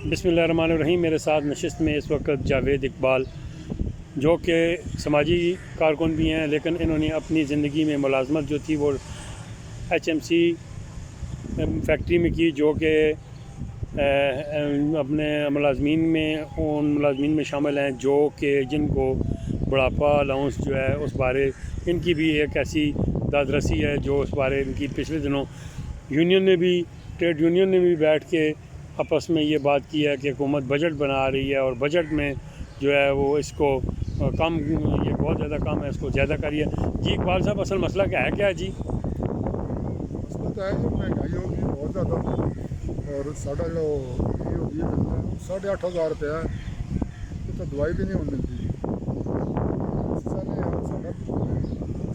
बिस्मिल्लाहिर्रहमानिर्रहीम। मेरे साथ नशिस्त में इस वक्त जावेद इकबाल जो कि समाजी कारकुन भी हैं, लेकिन इन्होंने अपनी ज़िंदगी में मुलाजमत जो थी वो HMC फैक्ट्री में की, जो कि अपने मुलाजमीन में उन मुलाजमीन में शामिल हैं जो कि जिनको बुढ़ापा अलाउंस जो है उस बारे इनकी भी एक ऐसी दादरसी है जो उस बारे इनकी पिछले दिनों यूनियन ने भी ट्रेड यूनियन ने भी बैठ के आपस में ये बात की है कि हुकूमत बजट बना रही है और बजट में जो है वो इसको कम, ये बहुत ज़्यादा कम है, इसको ज़्यादा करिए। जी इकबाल साहब, असल मसला क्या है? क्या जी मसला तो है कि महंगाई होगी बहुत ज़्यादा और साढ़ा जो ये होगी ₹8,500 है, तो दवाई भी नहीं होने मिलती।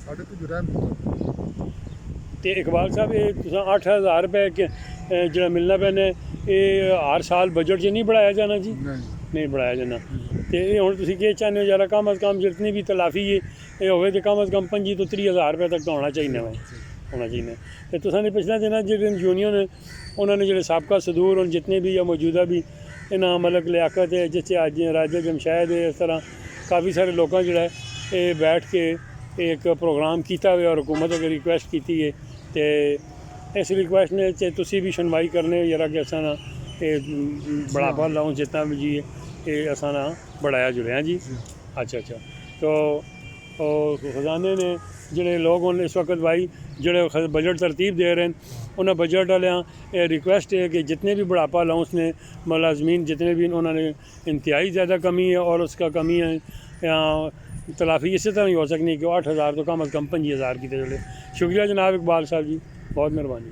साढ़े तो रहम तो इकबाल साहब ये 8,000 रुपये के जो मिलना पैना ये हर साल बजट च नहीं बढ़ाया जाना जी? नहीं बढ़ाया जाना। तो ये हुण तुसीं केह् चाहते हो? जरा कम अज़ कम जितनी भी तलाफी ये होवे तो कम अज़ कम 25 तो 30,000 रुपये तक तो होना चाहिए होना चाहिए। तो तुसां पिछले दिन जो यूनियन है उन्होंने जो सबका सदूर और जितने भी या मौजूदा भी इन्हां मलक लियाकत है जिससे अज राजा जमशैद है, इस तरह काफ़ी सारे लोगों जो है ये बैठ के एक प्रोग्राम किया हुआ और हुकूमत अगर रिक्वेस्ट की है तो इस रिक्वेस्ट ने तुसी भी सुनवाई करने जरा कि असा ना बढ़ापा अलाउंस जितना भी जी ये असा ना बढ़ाया जुड़े हैं जी। अच्छा अच्छा। तो खजाने ने जोड़े लोग इस वक्त भाई जोड़े बजट तरतीब दे रहे हैं उन्हें बजट वाले रिक्वेस्ट है कि जितने भी बढ़ापा अलाउंस ने मुलाजमीन जितने भी उन्होंने इंतहाई ज़्यादा कमी है और उसका कमी है या तलाफ़ी इसी तरह ही हो सकनी कि 8,000 तो कम अज़ कम 25,000 की तो जोड़े। शुक्रिया जनाब इकबाल साहब जी, बहुत मेहरबानी।